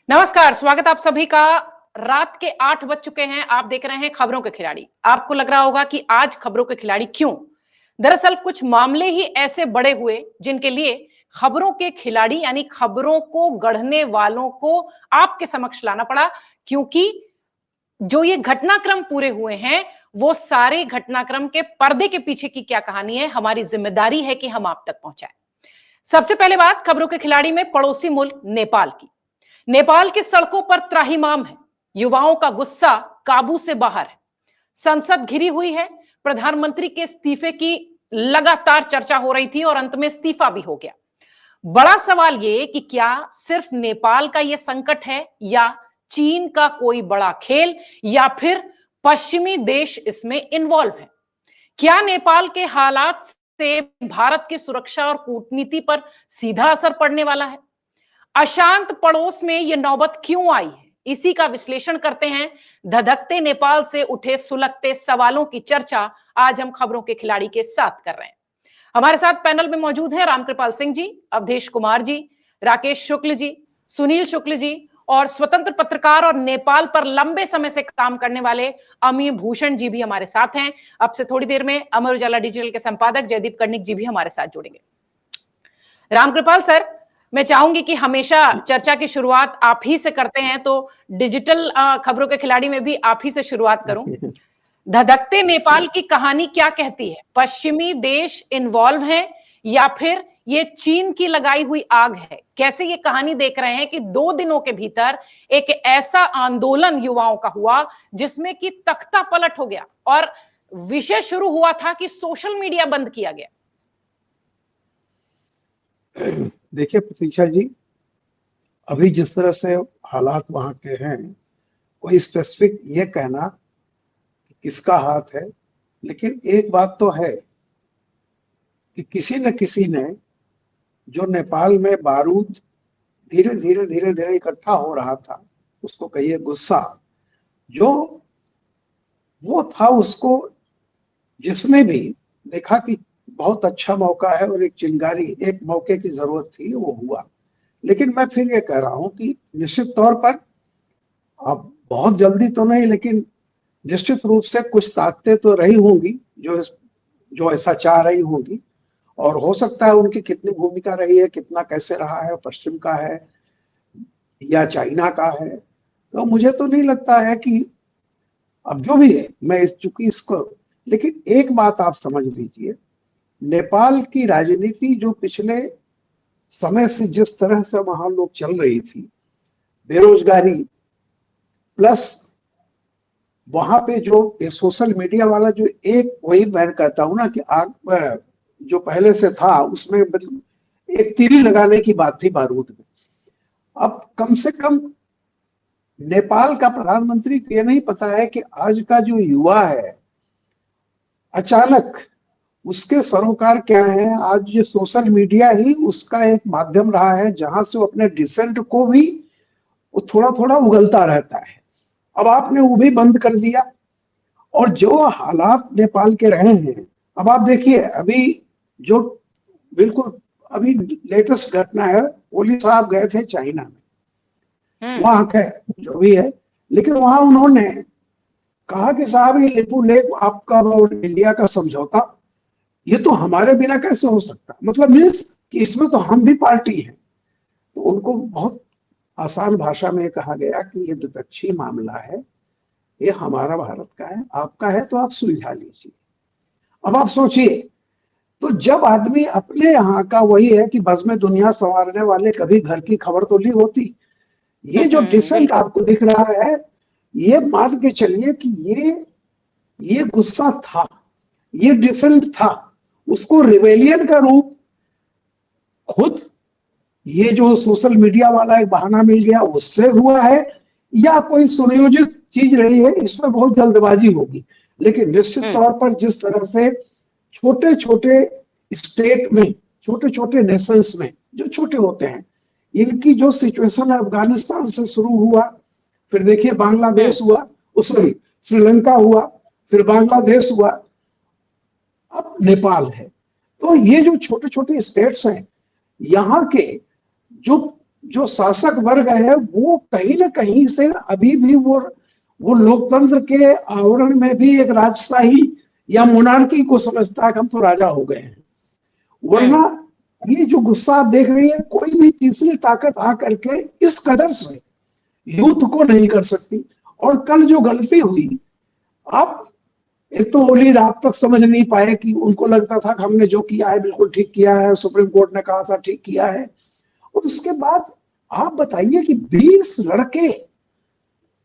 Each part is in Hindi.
नमस्कार, स्वागत आप सभी का। रात के 8 बज चुके हैं। आप देख रहे हैं खबरों के खिलाड़ी। आपको लग रहा होगा कि आज खबरों के खिलाड़ी क्यों? दरअसल कुछ मामले ही ऐसे बड़े हुए जिनके लिए खबरों के खिलाड़ी यानी खबरों को गढ़ने वालों को आपके समक्ष लाना पड़ा, क्योंकि जो ये घटनाक्रम पूरे हुए हैं वो सारे घटनाक्रम के पर्दे के पीछे की क्या कहानी है, हमारी जिम्मेदारी है कि हम आप तक पहुंचाएं। सबसे पहले बात खबरों के खिलाड़ी में पड़ोसी मुल्क नेपाल की। नेपाल की सड़कों पर त्राहिमाम है, युवाओं का गुस्सा काबू से बाहर है, संसद घिरी हुई है, प्रधानमंत्री के इस्तीफे की लगातार चर्चा हो रही थी और अंत में इस्तीफा भी हो गया। बड़ा सवाल ये कि क्या सिर्फ नेपाल का यह संकट है या चीन का कोई बड़ा खेल या फिर पश्चिमी देश इसमें इन्वॉल्व है? क्या नेपाल के हालात से भारत की सुरक्षा और कूटनीति पर सीधा असर पड़ने वाला है? अशांत पड़ोस में यह नौबत क्यों आई है, इसी का विश्लेषण करते हैं। धधकते नेपाल से उठे सुलगते सवालों की चर्चा आज हम खबरों के खिलाड़ी के साथ कर रहे हैं। हमारे साथ पैनल में मौजूद हैं रामकृपाल सिंह जी, अवधेश कुमार जी, राकेश शुक्ल जी, सुनील शुक्ल जी और स्वतंत्र पत्रकार और नेपाल पर लंबे समय से काम करने वाले अमी भूषण जी भी हमारे साथ हैं। अब से थोड़ी देर में अमर उजाला डिजिटल के संपादक जयदीप कर्णिक जी भी हमारे साथ जुड़ेंगे। रामकृपाल सर, मैं चाहूंगी कि हमेशा चर्चा की शुरुआत आप ही से करते हैं, तो डिजिटल खबरों के खिलाड़ी में भी आप ही से शुरुआत करूं। धधकते नेपाल की कहानी क्या कहती है? पश्चिमी देश इन्वॉल्व हैं या फिर ये चीन की लगाई हुई आग है? कैसे ये कहानी देख रहे हैं कि 2 दिनों के भीतर एक ऐसा आंदोलन युवाओं का हुआ जिसमें कि तख्ता पलट हो गया और विषय शुरू हुआ था कि सोशल मीडिया बंद किया गया। देखिए प्रतीक्षा जी, अभी जिस तरह से हालात वहां के हैं, कोई स्पेसिफिक ये कहना कि किसका हाथ है, लेकिन एक बात तो है कि किसी न किसी ने, जो नेपाल में बारूद धीरे धीरे इकट्ठा हो रहा था, उसको कहिए गुस्सा, जो वो था, उसको जिसने भी देखा कि बहुत अच्छा मौका है और एक चिंगारी, एक मौके की जरूरत थी, वो हुआ। लेकिन मैं फिर ये कह रहा हूं कि निश्चित तौर पर अब बहुत जल्दी तो नहीं, लेकिन निश्चित रूप से कुछ ताकतें तो रही होंगी जो ऐसा चाह रही होंगी, और हो सकता है उनकी कितनी भूमिका रही है, कितना कैसे रहा है, पश्चिम का है या चाइना का है, तो मुझे तो नहीं लगता है कि अब जो भी है, मैं चूंकि इसको, लेकिन एक बात आप समझ लीजिए, नेपाल की राजनीति जो पिछले समय से जिस तरह से वहां लोग चल रही थी, बेरोजगारी प्लस वहां पे जो सोशल मीडिया वाला जो एक, वही मैं कहता हूं ना कि आग जो पहले से था उसमें एक तीली लगाने की बात थी बारूद में। अब कम से कम नेपाल का प्रधानमंत्री को यह नहीं पता है कि आज का जो युवा है, अचानक उसके सरोकार क्या है। आज ये सोशल मीडिया ही उसका एक माध्यम रहा है जहां से वो अपने डिसेंट को भी वो थोड़ा थोड़ा उगलता रहता है। अब आपने वो भी बंद कर दिया, और जो हालात नेपाल के रहे हैं, अब आप देखिए, अभी जो बिल्कुल अभी लेटेस्ट घटना है, ओली साहब गए थे चाइना में, वहां के जो भी है, लेकिन वहां उन्होंने कहा कि साहब ये लिपू लेक आपका और इंडिया का समझौता, ये तो हमारे बिना कैसे हो सकता, मतलब मीन्स कि इसमें तो हम भी पार्टी हैं। तो उनको बहुत आसान भाषा में कहा गया कि ये द्विपक्षीय मामला है, ये हमारा भारत का है, आपका है तो आप सुलझा लीजिए। अब आप सोचिए, तो जब आदमी अपने यहाँ का, वही है कि बस में दुनिया संवारने वाले कभी घर की खबर तो ली होती। ये जो डिसेंट आपको दिख रहा है, ये मान के चलिए कि ये गुस्सा था, ये डिसेंट था, उसको रिवेलियन का रूप खुद ये जो सोशल मीडिया वाला एक बहाना मिल गया उससे हुआ है, या कोई सुनियोजित चीज रही है, इसमें बहुत जल्दबाजी होगी। लेकिन निश्चित तौर पर जिस तरह से छोटे छोटे स्टेट में, छोटे छोटे नेशंस में जो छोटे होते हैं, इनकी जो सिचुएशन है, अफगानिस्तान से शुरू हुआ, फिर देखिए बांग्लादेश हुआ, सॉरी श्रीलंका हुआ, फिर बांग्लादेश हुआ, अब नेपाल है। तो ये जो छोटे छोटे स्टेट्स हैं, यहाँ के जो जो शासक वर्ग है वो कहीं ना कहीं से अभी भी वो लोकतंत्र के आवरण में भी एक राजशाही या मोनार्की को समझता है कि हम तो राजा हो गए हैं। वरना ये जो गुस्सा आप देख रही है, कोई भी तीसरी ताकत आ करके इस कदर से युद्ध को नहीं कर सकती। और कल जो गलती हुई, आप एक तो होली रात तक समझ नहीं पाए कि उनको लगता था कि हमने जो किया है बिल्कुल ठीक किया है, सुप्रीम कोर्ट ने कहा था ठीक किया है। और उसके बाद आप बताइए कि 20 लड़के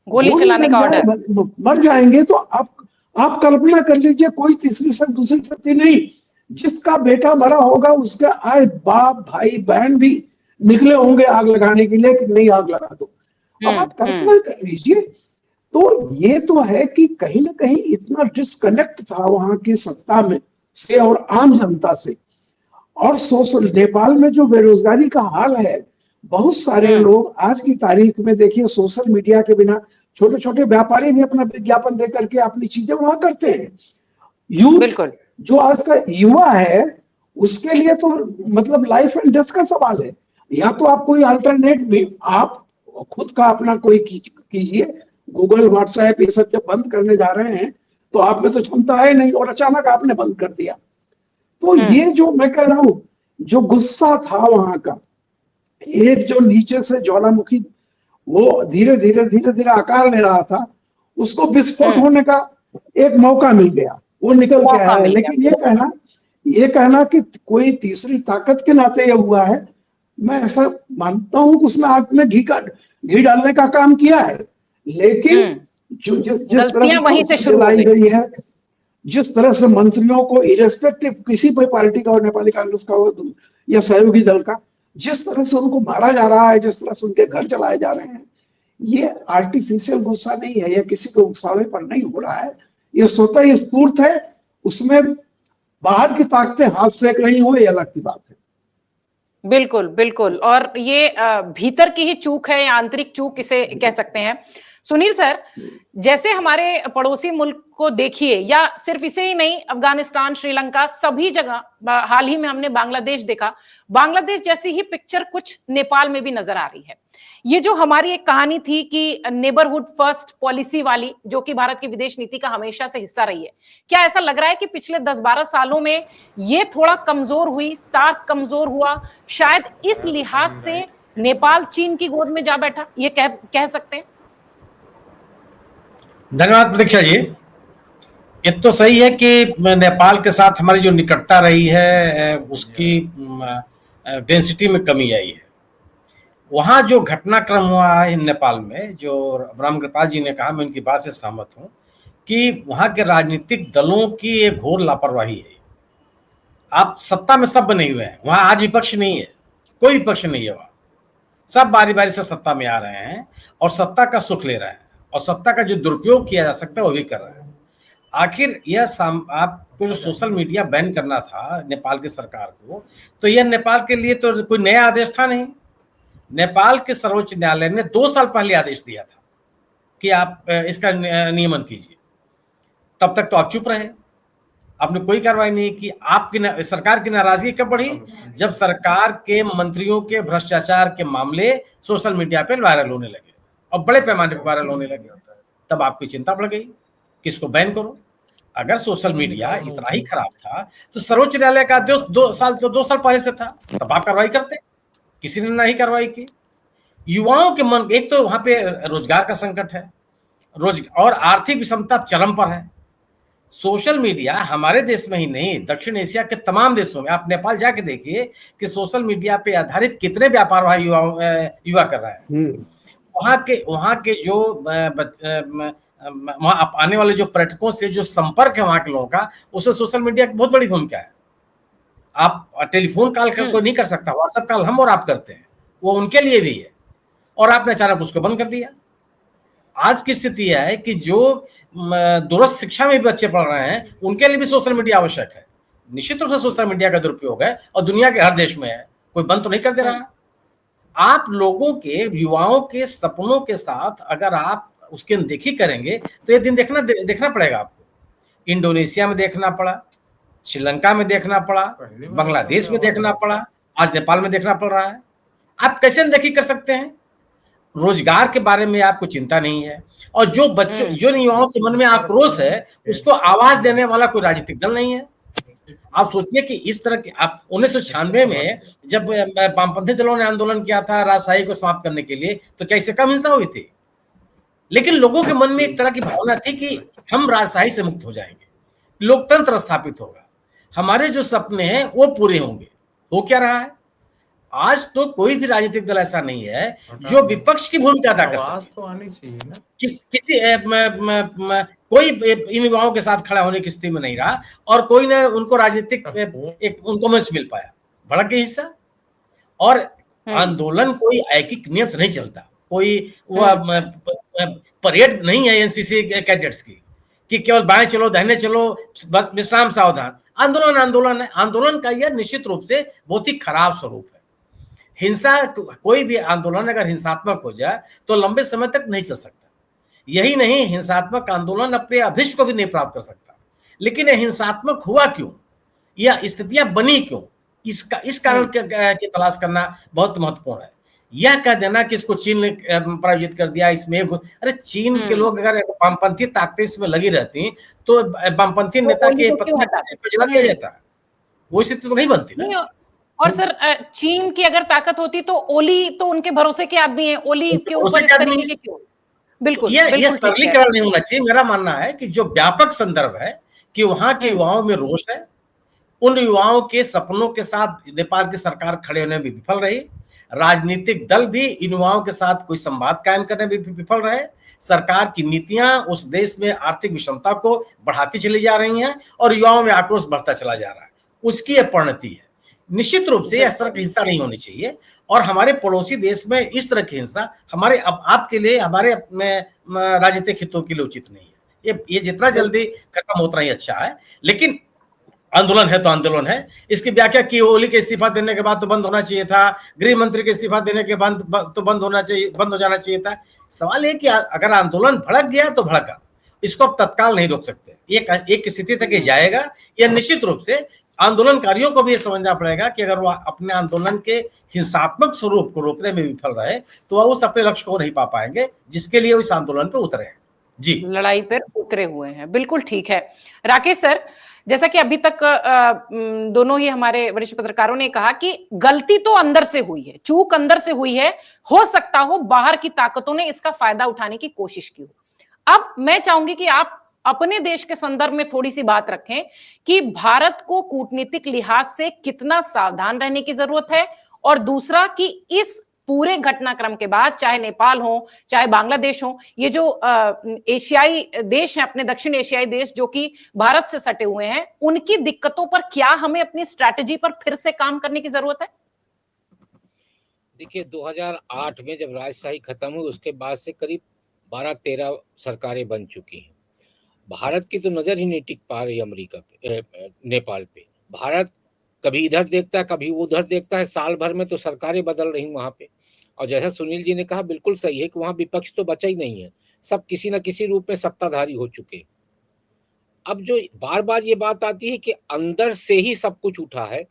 गोली चलाने का ऑर्डर, मर जाएंगे, तो आप कल्पना कर लीजिए कोई तीसरी शक्ति दूसरी शक्ति नहीं, जिसका बेटा मरा होगा उसके आए बाप भाई बहन भी निकले होंगे आग लगाने के लिए कि नहीं आग लगा दो। अब आप कल्पना कर लीजिए। तो ये तो है कि कहीं ना कहीं इतना डिस्कनेक्ट था वहां की सत्ता में से और आम जनता से। और सोशल नेपाल में जो बेरोजगारी का हाल है, बहुत सारे लोग आज की तारीख में देखिए सोशल मीडिया के बिना, छोटे छोटे व्यापारी भी अपना विज्ञापन दे करके अपनी चीजें वहां करते हैं। यूथ जो आज का युवा है उसके लिए तो मतलब लाइफ एंड डेथ का सवाल है। या तो आप कोई अल्टरनेट भी आप खुद का अपना कोई कीजिए। गूगल व्हाट्सएप ये सब जब बंद करने जा रहे हैं तो आप में तो क्षमता है नहीं, और अचानक आपने बंद कर दिया। तो ये जो मैं कह रहा हूं, जो गुस्सा था वहां का, एक जो नीचे से ज्वालामुखी वो धीरे धीरे आकार ले रहा था, उसको विस्फोट होने का एक मौका मिल गया, वो निकल के आया है। लेकिन ये कहना कि कोई तीसरी ताकत के नाते ये हुआ है, मैं ऐसा मानता हूं कि उसमें आग में घी डालने का काम किया है। लेकिन जो जिस तरह से चलाई गई है, जिस तरह से मंत्रियों को इरेस्पेक्टिव किसी भी पार्टी का हो, नेपाली कांग्रेस का हो या सहयोगी दल का, जिस तरह से उनको मारा जा रहा है, जिस तरह से उनके घर चलाए जा रहे हैं, ये आर्टिफिशियल गुस्सा नहीं है, या किसी को उकसावे पर नहीं हो रहा है, ये स्वतः ही स्फूर्त है। उसमें बाहर की ताकतें हाथ सेक रही हो, ये अलग की बात है। बिल्कुल बिल्कुल, और ये भीतर की ही चूक है या आंतरिक चूक इसे कह सकते हैं। सुनील सर, जैसे हमारे पड़ोसी मुल्क को देखिए, या सिर्फ इसे ही नहीं, अफगानिस्तान, श्रीलंका, सभी जगह, हाल ही में हमने बांग्लादेश देखा, बांग्लादेश जैसी ही पिक्चर कुछ नेपाल में भी नजर आ रही है। ये जो हमारी एक कहानी थी कि नेबरहुड फर्स्ट पॉलिसी वाली, जो कि भारत की विदेश नीति का हमेशा से हिस्सा रही है, क्या ऐसा लग रहा है कि पिछले 10-12 सालों में ये थोड़ा कमजोर हुई, साथ कमजोर हुआ, शायद इस लिहाज से नेपाल चीन की गोद में जा बैठा, ये कह सकते हैं? धन्यवाद प्रतीक्षा जी। ये तो सही है कि नेपाल के साथ हमारी जो निकटता रही है उसकी डेंसिटी में कमी आई है। वहां जो घटनाक्रम हुआ है नेपाल में, जो रामकृपाल जी ने कहा, मैं उनकी बात से सहमत हूं कि वहां के राजनीतिक दलों की एक घोर लापरवाही है। आप सत्ता में सब बने हुए हैं, वहां आज विपक्ष नहीं है, कोई विपक्ष नहीं है, वहां सब बारी बारी से सत्ता में आ रहे हैं और सत्ता का सुख ले रहे हैं, और सत्ता का जो दुरुपयोग किया जा सकता है वो भी कर रहे हैं। आखिर यह आपको जो सोशल मीडिया बैन करना था नेपाल की सरकार को, तो यह नेपाल के लिए तो कोई नया आदेश था नहीं। नेपाल के सर्वोच्च न्यायालय ने 2 साल पहले आदेश दिया था कि आप इसका नियमन कीजिए। तब तक तो आप चुप रहे, आपने कोई कार्रवाई नहीं की। आपकी सरकार की नाराजगी कब बढ़ी? जब सरकार के मंत्रियों के भ्रष्टाचार के मामले सोशल मीडिया पे वायरल होने लगे और बड़े पैमाने पर वायरल होने लगे, तब आपकी चिंता बढ़ गई कि इसको बैन करो। अगर सोशल मीडिया इतना ही खराब था तो सर्वोच्च न्यायालय का आदेश 2 साल पहले से था, तब आप कार्रवाई करते। किसी ने नहीं कार्रवाई की। युवाओं के मन, एक तो वहां पे रोजगार का संकट है, और आर्थिक विषमता चरम पर है। सोशल मीडिया हमारे देश में ही नहीं, दक्षिण एशिया के तमाम देशों में, आप नेपाल जाके देखिए कि सोशल मीडिया पे आधारित कितने व्यापार भाई युवा कर रहे हैं। वहां के जो वहां आने वाले जो पर्यटकों से जो संपर्क है वहां के लोगों का, उसमें सोशल मीडिया की बहुत बड़ी भूमिका है। आप टेलीफोन कॉल कोई नहीं कर सकता, व्हाट्सएप कॉल हम और आप करते हैं, वो उनके लिए भी है, और आपने अचानक उसको बंद कर दिया। आज की स्थिति है कि जो दूरस्थ शिक्षा में भी बच्चे पढ़ रहे हैं, उनके लिए भी सोशल मीडिया आवश्यक है। निश्चित रूप से सोशल मीडिया का दुरुपयोग है और दुनिया के हर देश में है, कोई बंद तो नहीं कर दे रहा। आप लोगों के, युवाओं के सपनों के साथ अगर आप उसकी अनदेखी करेंगे तो ये दिन देखना पड़ेगा आपको। इंडोनेशिया में देखना पड़ा, श्रीलंका में देखना पड़ा, बांग्लादेश में देखना पड़ा, आज नेपाल में देखना पड़ रहा है। आप कैसे अनदेखी कर सकते हैं? रोजगार के बारे में आपको चिंता नहीं है, और जो बच्चों जो युवाओं के मन में आक्रोश है उसको आवाज देने वाला कोई राजनीतिक दल नहीं है। आप सोचिए कि इस तरह के आप 1996 में जब वामपंथी दलों ने आंदोलन किया था राजशाही को समाप्त करने के लिए, तो क्या इससे कम हिंसा हुई थी? लेकिन लोगों के मन में एक तरह की भावना थी कि हम राजशाही से मुक्त हो जाएंगे, लोकतंत्र स्थापित होगा, हमारे जो सपने हैं वो पूरे होंगे। हो क्या रहा है? आज तो कोई भी राजनीतिक दल ऐसा नहीं है जो विपक्ष की भूमिका अदा कर सके। तो आनी चाहिए ना। किसी कोई इन युवाओं के साथ खड़ा होने की स्थिति में नहीं रहा, और कोई ने उनको राजनीतिक एक उनको मंच मिल पाया। भड़क के हिस्सा और आंदोलन कोई ऐकिक नियम से नहीं चलता, कोई परेड नहीं है एनसीसी कैडेट्स की कि केवल बाएं चलो दाहिने चलो विश्राम सावधान। आंदोलन आंदोलन है। आंदोलन का यह निश्चित रूप से बहुत ही खराब स्वरूप है। हिंसा, कोई भी आंदोलन अगर हिंसात्मक हो जाए तो लंबे समय तक नहीं चल सकता। यही नहीं, हिंसात्मक आंदोलन अपने अभिष्ट को भी नहीं प्राप्त कर सकता। लेकिन यह हिंसात्मक हुआ क्यों, या स्थितियां बनी क्यों, इस कारण की तलाश करना बहुत महत्वपूर्ण है। यह कह देना कि इसको चीन ने पराजित कर दिया, इसमें अरे चीन के लोग अगर वामपंथी ताकतें इसमें लगी रहती तो वामपंथी नेता के पत्नी को जला दिया जाता, वो स्थिति तो नहीं बनती ना। और सर चीन की अगर ताकत होती तो ओली तो उनके भरोसे के आदमी है, ओली के ऊपर इस तरीके के क्यों? बिल्कुल ये सरलीकरण नहीं होना चाहिए। मेरा मानना है कि जो व्यापक संदर्भ है कि वहां के युवाओं में रोष है, उन युवाओं के सपनों के साथ नेपाल की सरकार खड़े होने में विफल रही, राजनीतिक दल भी इन युवाओं के साथ कोई संवाद कायम करने में विफल रहे, सरकार की नीतियां उस देश में आर्थिक विषमता को बढ़ाती चली जा रही हैं और युवाओं में आक्रोश बढ़ता चला जा रहा है, उसकी यह परिणति है। निश्चित रूप से इस तरह की हिंसा नहीं होनी चाहिए, और हमारे पड़ोसी देश में इस तरह की हिंसा हमारे आपके लिए, हमारे राजनीतिक हितों के लिए उचित नहीं है। ये जितना जल्दी खत्म होता ही अच्छा है। लेकिन आंदोलन है तो आंदोलन है, इसकी व्याख्या की ओली के इस्तीफा देने के बाद तो बंद होना चाहिए था, गृह मंत्री के इस्तीफा देने के बाद तो बंद हो जाना चाहिए था। सवाल है कि अगर आंदोलन भड़क गया तो भड़का, इसको अब तत्काल नहीं रोक सकते। एक स्थिति तक ये जाएगा। यह निश्चित रूप से आंदोलनकारियों को भी समझना पड़ेगा कि अगर वह अपने आंदोलन के हिंसात्मक स्वरूप को रोकने में विफल रहे तो वह उस अपने लक्ष्य को नहीं पा पाएंगे जिसके लिए वो इस आंदोलन पर उतरे हैं। जी, लड़ाई पर उतरे हुए हैं। बिल्कुल ठीक है। राकेश सर, जैसा कि अभी तक दोनों ही हमारे वरिष्ठ पत्रकारों ने कहा कि गलती तो अंदर से हुई है, चूक अंदर से हुई है, हो सकता हो बाहर की ताकतों ने इसका फायदा उठाने की कोशिश की हो। अब मैं चाहूंगी कि आप अपने देश के संदर्भ में थोड़ी सी बात रखें कि भारत को कूटनीतिक लिहाज से कितना सावधान रहने की जरूरत है, और दूसरा कि इस पूरे घटनाक्रम के बाद चाहे नेपाल हो चाहे बांग्लादेश हो, ये जो एशियाई देश हैं, अपने दक्षिण एशियाई देश जो कि भारत से सटे हुए हैं, उनकी दिक्कतों पर क्या हमें अपनी स्ट्रैटेजी पर फिर से काम करने की जरूरत है? देखिए 2008 में जब राजशाही खत्म हुई उसके बाद से करीब 12-13 सरकारें बन चुकी हैं। भारत की तो नजर ही नहीं टिक पा रही अमेरिका पे, नेपाल पे। भारत कभी इधर देखता है कभी उधर देखता है, साल भर में तो सरकारें बदल रही वहां पे। और जैसा सुनील जी ने कहा बिल्कुल सही है कि वहां विपक्ष तो बचा ही नहीं है, सब किसी न किसी रूप में सत्ताधारी हो चुके। अब जो बार बार ये बात आती है कि अंदर से ही सब कुछ उठा है,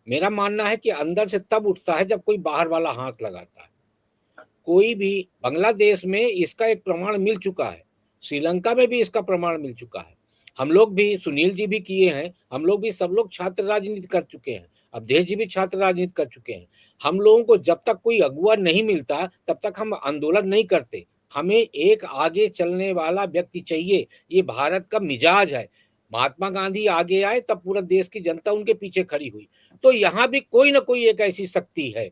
मेरा मानना है कि अंदर से तब उठता है जब कोई बाहर वाला हाथ लगाता है। कोई भी, बांग्लादेश में इसका एक प्रमाण मिल चुका है, श्रीलंका में भी इसका प्रमाण मिल चुका है। हम लोग भी, सुनील जी भी किए हैं, हम लोग भी, सब लोग छात्र राजनीति कर चुके हैं, अवधेश जी भी छात्र राजनीति कर चुके हैं। हम लोगों को जब तक कोई अगुवा नहीं मिलता तब तक हम आंदोलन नहीं करते। हमें एक आगे चलने वाला व्यक्ति चाहिए, ये भारत का मिजाज है। महात्मा गांधी आगे आए तब पूरा देश की जनता उनके पीछे खड़ी हुई। तो यहाँ भी कोई ना कोई एक ऐसी शक्ति है।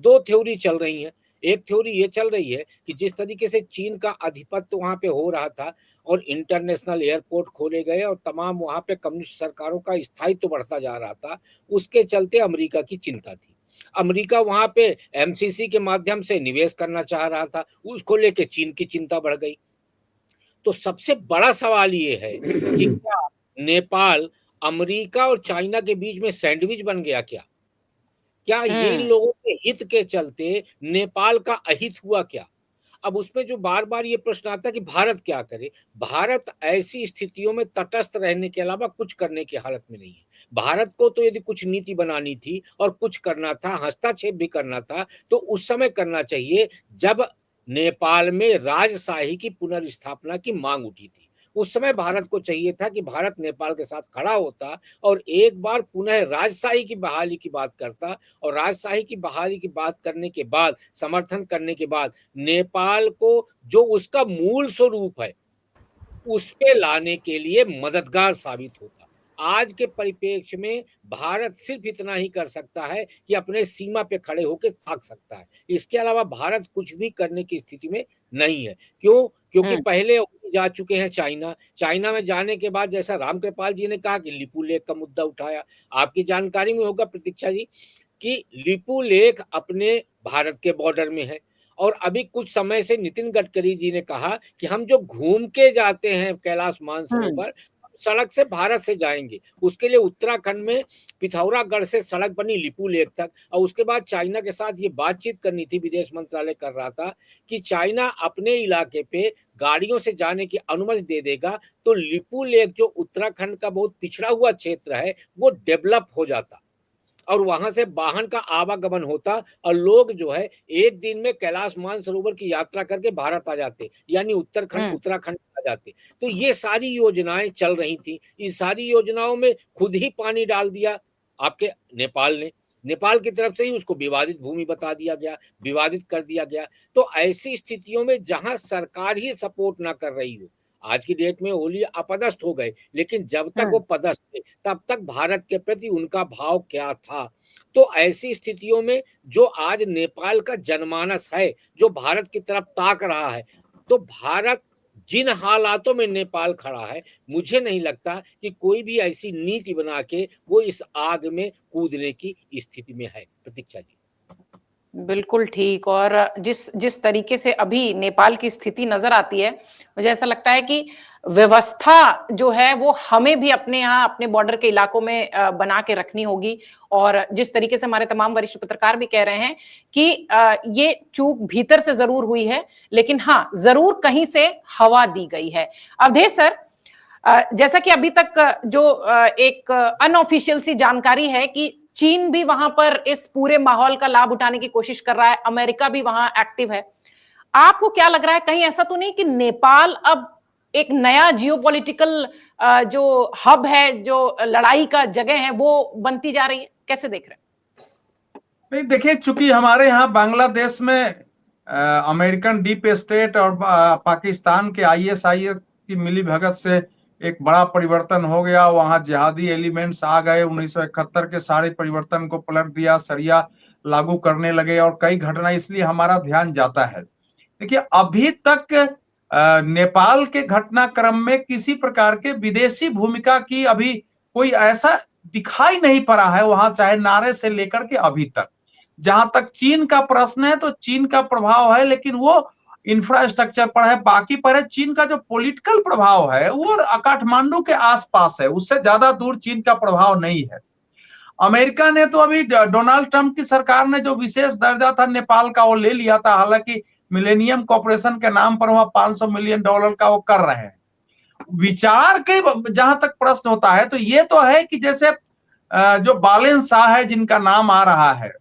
दो थ्योरी चल रही है। एक थ्योरी ये चल रही है कि जिस तरीके से चीन का आधिपत्य वहां पे हो रहा था और इंटरनेशनल एयरपोर्ट खोले गए और तमाम वहां पे कम्युनिस्ट सरकारों का स्थायित्व बढ़ता जा रहा था, उसके चलते अमेरिका की चिंता थी। अमेरिका वहां पे एमसीसी के माध्यम से निवेश करना चाह रहा था, उसको लेके चीन की चिंता बढ़ गई। तो सबसे बड़ा सवाल ये है कि क्या नेपाल अमेरिका और चाइना के बीच में सैंडविच बन गया? क्या ये इन लोगों के हित के चलते नेपाल का अहित हुआ क्या? अब उसमें जो बार बार ये प्रश्न आता है कि भारत क्या करे, भारत ऐसी स्थितियों में तटस्थ रहने के अलावा कुछ करने की हालत में नहीं है। भारत को तो यदि कुछ नीति बनानी थी और कुछ करना था, हस्तक्षेप भी करना था, तो उस समय करना चाहिए जब नेपाल में राजशाही की पुनर्स्थापना की मांग उठी थी। उस समय भारत को चाहिए था कि भारत नेपाल के साथ खड़ा होता और एक बार पुनः राजशाही की बहाली की बात करता, और राजशाही की बहाली की बात करने के बाद, समर्थन करने के बाद, नेपाल को जो उसका मूल स्वरूप है उस पे लाने के लिए मददगार साबित होता। आज के परिप्रेक्ष्य में भारत सिर्फ इतना ही कर सकता है कि अपने सीमा पे खड़े होकर ताक सकता है। इसके अलावा भारत कुछ भी करने की स्थिति में नहीं है। क्यों? क्योंकि पहले जा चुके हैं चाइना। चाइना में जाने के बाद जैसा रामकृपाल जी ने कहा कि लिपू लेक का मुद्दा उठाया। आपकी जानकारी में होगा प्रतीक्षा जी कि लिपू लेक अपने भारत के बॉर्डर में है, और अभी कुछ समय से नितिन गडकरी जी ने कहा कि हम जो घूम के जाते हैं कैलाश मानसरोवर, सड़क से भारत से जाएंगे। उसके लिए उत्तराखंड में पिथौरागढ़ से सड़क बनी लिपू लेक तक, और उसके बाद चाइना के साथ ये बातचीत करनी थी, विदेश मंत्रालय कर रहा था कि चाइना अपने इलाके पे गाड़ियों से जाने की अनुमति दे देगा तो लिपू लेक जो उत्तराखंड का बहुत पिछड़ा हुआ क्षेत्र है वो डेवलप हो जाता और वहां से वाहन का आवागमन होता और लोग जो है एक दिन में कैलाश मानसरोवर की यात्रा करके भारत आ जाते, यानी उत्तराखंड आ जाते। तो ये सारी योजनाएं चल रही थी। इस सारी योजनाओं में खुद ही पानी डाल दिया आपके नेपाल ने। नेपाल की तरफ से ही उसको विवादित भूमि बता दिया गया, विवादित कर दिया गया। तो ऐसी स्थितियों में जहां सरकार ही सपोर्ट ना कर रही हो, आज की डेट में ओली अपदस्थ हो गए, लेकिन जब तक वो पदस्थ थे तब तक भारत के प्रति उनका भाव क्या था। तो ऐसी स्थितियों में जो आज नेपाल का जनमानस है जो भारत की तरफ ताक रहा है, तो भारत जिन हालातों में नेपाल खड़ा है, मुझे नहीं लगता कि कोई भी ऐसी नीति बना के वो इस आग में कूदने की स्थिति में है। प्रतीक्षा जी। बिल्कुल ठीक। और जिस जिस तरीके से अभी नेपाल की स्थिति नजर आती है, मुझे ऐसा लगता है कि व्यवस्था जो है वो हमें भी अपने यहाँ अपने बॉर्डर के इलाकों में बना के रखनी होगी। और जिस तरीके से हमारे तमाम वरिष्ठ पत्रकार भी कह रहे हैं कि ये चूक भीतर से जरूर हुई है, लेकिन हाँ जरूर कहीं से हवा दी गई है। अवधेश सर, जैसा कि अभी तक जो एक अनऑफिशियल सी जानकारी है कि चीन भी वहां पर इस पूरे माहौल का लाभ उठाने की कोशिश कर रहा है, अमेरिका भी वहां एक्टिव है। आपको क्या लग रहा है, कहीं ऐसा तो नहीं कि नेपाल अब एक नया जियोपॉलिटिकल जो हब है, जो लड़ाई का जगह है, वो बनती जा रही है? कैसे देख रहे हैं? नहीं, देखिए, चूंकि हमारे यहाँ बांग्लादेश में अमेरिकन डीप स्टेट और पाकिस्तान के ISIS की मिली भगत से एक बड़ा परिवर्तन हो गया। वहां जिहादी एलिमेंट्स आ गए, 1971 के सारे परिवर्तन को पलट दिया, शरिया लागू करने लगे और कई घटना, इसलिए हमारा ध्यान जाता है। देखिए, अभी तक नेपाल के घटनाक्रम में किसी प्रकार के विदेशी भूमिका की अभी कोई ऐसा दिखाई नहीं पड़ा है वहां, चाहे नारे से लेकर के अभी तक। जहां तक चीन का प्रश्न है तो चीन का प्रभाव है, लेकिन वो इंफ्रास्ट्रक्चर पर है, बाकी पर है। चीन का जो पॉलिटिकल प्रभाव है वो काठमांडू के आसपास है, उससे ज्यादा दूर चीन का प्रभाव नहीं है। अमेरिका ने तो अभी डोनाल्ड ट्रंप की सरकार ने जो विशेष दर्जा था नेपाल का वो ले लिया था, हालांकि मिलेनियम कॉर्पोरेशन के नाम पर वहां $500 मिलियन का वो कर रहे हैं। विचार के जहां तक प्रश्न होता है तो ये तो है कि जैसे जो बालेन शाह है जिनका नाम आ रहा है,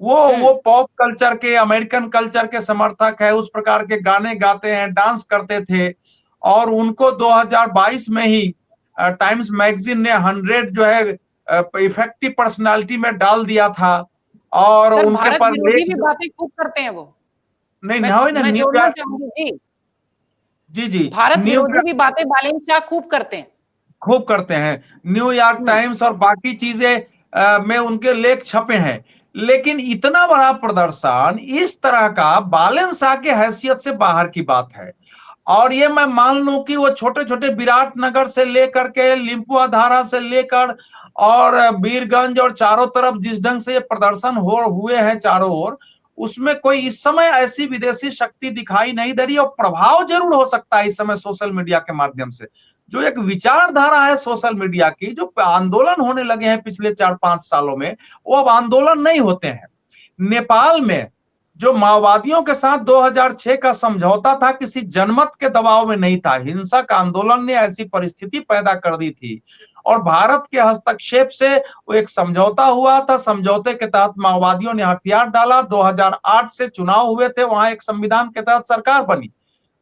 वो पॉप कल्चर के, अमेरिकन कल्चर के समर्थक है, उस प्रकार के गाने गाते हैं, डांस करते थे, और उनको 2022 में ही टाइम्स मैगजीन ने 100 जो है इफेक्टिव पर्सनालिटी में डाल दिया था। और सर, उनके भारत पर विरोधी भी बातें खूब करते हैं वो। नहीं, मैं जोड़ना चाहूंगी जी, भारत विरोधी भी बातें बालेन शाह खूब करते हैं, खूब करते हैं। न्यूयॉर्क टाइम्स और बाकी चीजें में उनके लेख छपे हैं, लेकिन इतना बड़ा प्रदर्शन इस तरह का बालेन शाह के हैसियत से बाहर की बात है। और ये मैं मान लूं कि वो छोटे छोटे विराटनगर से लेकर के लिम्पुआ धारा से लेकर और वीरगंज और चारों तरफ जिस ढंग से ये प्रदर्शन हुए हैं चारों ओर, उसमें कोई इस समय ऐसी विदेशी शक्ति दिखाई नहीं दे रही। और प्रभाव जरूर हो सकता है इस समय सोशल मीडिया के माध्यम से, जो एक विचारधारा है सोशल मीडिया की, जो आंदोलन होने लगे हैं पिछले 4-5 सालों में, वो अब आंदोलन नहीं होते हैं। नेपाल में जो माओवादियों के साथ 2006 का समझौता था, किसी जनमत के दबाव में नहीं था, हिंसक आंदोलन ने ऐसी परिस्थिति पैदा कर दी थी और भारत के हस्तक्षेप से वो एक समझौता हुआ था। समझौते के तहत माओवादियों ने हथियार डाला। 2008 से चुनाव हुए थे, वहां एक संविधान के तहत सरकार बनी।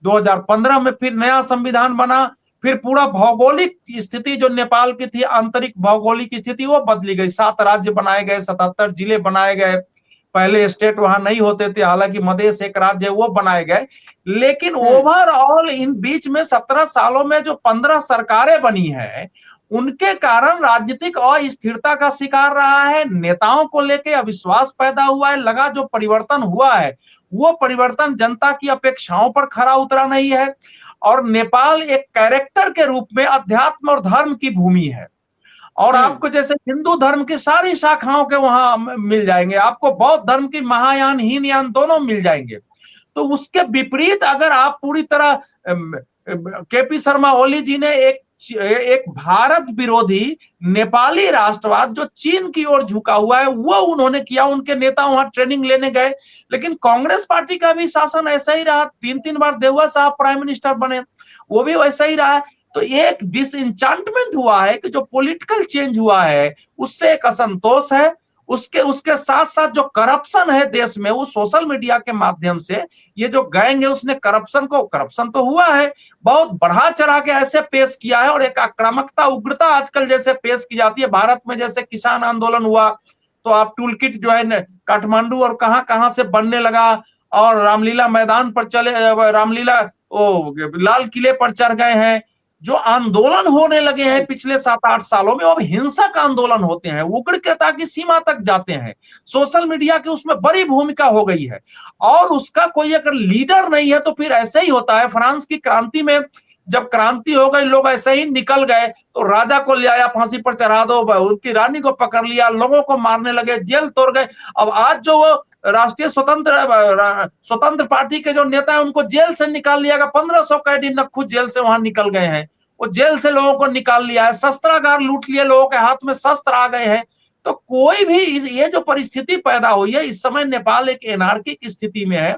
2015 में फिर नया संविधान बना। फिर पूरा भौगोलिक स्थिति जो नेपाल की थी, आंतरिक भौगोलिक स्थिति, वो बदली गई। 7 राज्य बनाए गए, 77 जिले बनाए गए। पहले स्टेट वहां नहीं होते थे, हालांकि मधेश एक राज्य है, वो बनाए गए। लेकिन ओवरऑल इन बीच में 17 सालों में जो 15 सरकारें बनी है, उनके कारण राजनीतिक अस्थिरता का शिकार रहा है। नेताओं को लेके अविश्वास पैदा हुआ है। लगा जो परिवर्तन हुआ है वो परिवर्तन जनता की अपेक्षाओं पर खरा उतरा नहीं है। और नेपाल एक कैरेक्टर के रूप में अध्यात्म और धर्म की भूमि है। और आपको जैसे हिंदू धर्म की सारी शाखाओं के वहां मिल जाएंगे, आपको बौद्ध धर्म की महायान हीनयान दोनों मिल जाएंगे। तो उसके विपरीत अगर आप पूरी तरह केपी शर्मा ओली जी ने एक भारत विरोधी नेपाली राष्ट्रवाद जो चीन की ओर झुका हुआ है वो उन्होंने किया। उनके नेता वहां ट्रेनिंग लेने गए। लेकिन कांग्रेस पार्टी का भी शासन ऐसा ही रहा। 3 बार देउवा साहब प्राइम मिनिस्टर बने, वो भी वैसा ही रहा। तो एक डिसइंचांटमेंट हुआ है कि जो पॉलिटिकल चेंज हुआ है उससे एक असंतोष है। उसके साथ साथ जो करप्शन है देश में, वो सोशल मीडिया के माध्यम से ये जो गैंग है उसने करप्शन तो हुआ है, बहुत बढ़ा चढ़ा के ऐसे पेश किया है। और एक आक्रामकता, उग्रता आजकल जैसे पेश की जाती है भारत में, जैसे किसान आंदोलन हुआ तो आप टूल किट जो है काठमांडू और कहां कहां से बनने लगा और रामलीला मैदान पर चले, रामलीला लाल किले पर चढ़ गए हैं। जो आंदोलन होने लगे हैं पिछले 7-8 सालों में, अब हिंसक आंदोलन होते हैं, उग्रता की सीमा तक जाते हैं। सोशल मीडिया की उसमें बड़ी भूमिका हो गई है और उसका कोई अगर लीडर नहीं है तो फिर ऐसे ही होता है। फ्रांस की क्रांति में जब क्रांति हो गई, लोग ऐसे ही निकल गए तो राजा को ले आया, फांसी पर चढ़ा दो, उनकी रानी को पकड़ लिया, लोगों को मारने लगे, जेल तोड़ गए। अब आज जो वो राष्ट्रीय स्वतंत्र पार्टी के जो नेता है उनको जेल से निकाल लिया गया। 1500 कैदी नक्खू जेल से वहां निकल गए हैं। वो जेल से लोगों को निकाल लिया है, शस्त्रागार लूट लिए, लोगों के हाथ में शस्त्र आ गए हैं। तो कोई भी ये जो परिस्थिति पैदा हुई है, इस समय नेपाल एक एनार्किक स्थिति में है,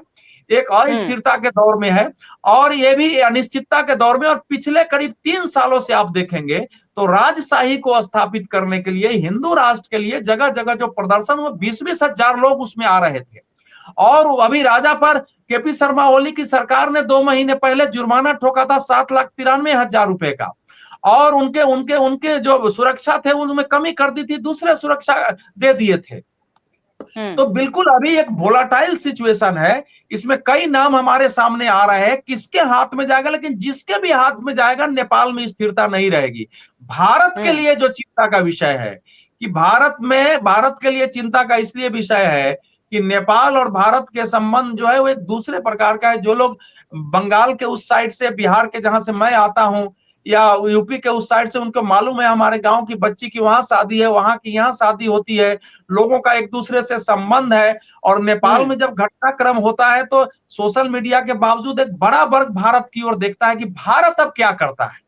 एक अस्थिरता के दौर में है और ये भी अनिश्चितता के दौर में। और पिछले करीब 3 सालों से आप देखेंगे तो राजशाही को स्थापित करने के लिए, हिंदू राष्ट्र के लिए जगह जगह जो प्रदर्शन हुआ, 20-20 हजार लोग उसमें आ रहे थे। और अभी राजा पर केपी शर्मा ओली की सरकार ने 2 महीने पहले जुर्माना ठोका था 7,93,000 रुपए का। और उनके जो सुरक्षा थे उनमें कमी कर दी थी, दूसरे सुरक्षा दे दिए थे। तो बिल्कुल अभी एक वोलाटाइल सिचुएशन है। इसमें कई नाम हमारे सामने आ रहे हैं, किसके हाथ में जाएगा, लेकिन जिसके भी हाथ में जाएगा नेपाल में स्थिरता नहीं रहेगी। भारत के लिए जो चिंता का विषय है कि भारत के लिए चिंता का इसलिए विषय है कि नेपाल और भारत के संबंध जो है वो एक दूसरे प्रकार का है। जो लोग बंगाल के उस साइड से, बिहार के जहां से मैं आता हूं, या यूपी के उस साइड से, उनको मालूम है हमारे गांव की बच्ची की वहां शादी है, वहां की यहाँ शादी होती है, लोगों का एक दूसरे से संबंध है। और नेपाल में जब घटनाक्रम होता है तो सोशल मीडिया के बावजूद एक बड़ा वर्ग भारत की ओर देखता है कि भारत अब क्या करता है।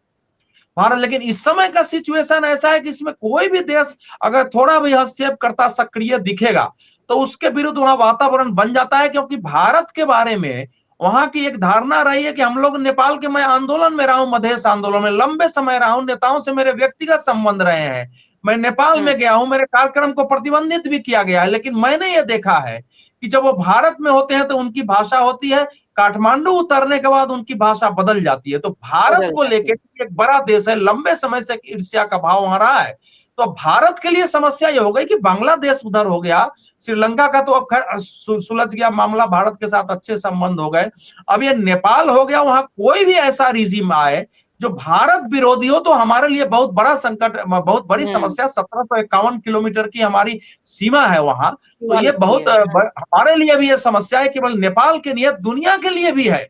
भारत, लेकिन इस समय का सिचुएशन ऐसा है कि इसमें कोई भी देश अगर थोड़ा भी हस्तक्षेप करता सक्रिय दिखेगा तो उसके विरुद्ध वहां वातावरण बन जाता है। क्योंकि भारत के बारे में वहां की एक धारणा रही है कि हम लोग नेपाल के, मैं आंदोलन में रहा हूं, मधेश आंदोलन में लंबे समय रहा हूं, नेताओं से मेरे व्यक्तिगत संबंध रहे हैं, मैं नेपाल में गया हूं, मेरे कार्यक्रम को प्रतिबंधित भी किया गया है। लेकिन मैंने ये देखा है कि जब वो भारत में होते हैं तो उनकी भाषा होती है, काठमांडू उतरने के बाद उनकी भाषा बदल जाती है। तो भारत को लेकर एक बड़ा देश है, लंबे समय से ईर्ष्या का भाव वहां रहा है। तो भारत के लिए समस्या ये हो गई कि बांग्लादेश उधर हो गया, श्रीलंका का तो अब खैर सुलझ गया मामला, भारत के साथ अच्छे संबंध हो गए। अब ये नेपाल हो गया, वहां कोई भी ऐसा रिजीम आए जो भारत विरोधी हो तो हमारे लिए बहुत बड़ा संकट, बहुत बड़ी समस्या। 1751 किलोमीटर की हमारी सीमा है वहां, तो ये बहुत हमारे लिए भी ये समस्या है, केवल नेपाल के लिए, दुनिया के लिए भी है।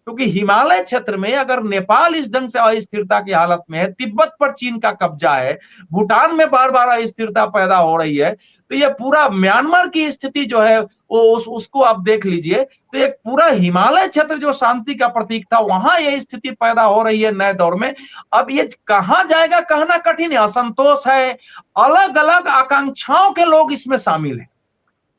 क्योंकि हिमालय क्षेत्र में अगर नेपाल इस ढंग से अस्थिरता की हालत में है, तिब्बत पर चीन का कब्जा है, भूटान में बार बार अस्थिरता पैदा हो रही है, तो ये पूरा म्यांमार की स्थिति जो है वो उसको आप देख लीजिए। तो एक पूरा हिमालय क्षेत्र जो शांति का प्रतीक था, वहां ये स्थिति पैदा हो रही है नए दौर में। अब ये कहां जाएगा कहना कठिन है। असंतोष है, अलग अलग आकांक्षाओं के लोग इसमें शामिल हैं।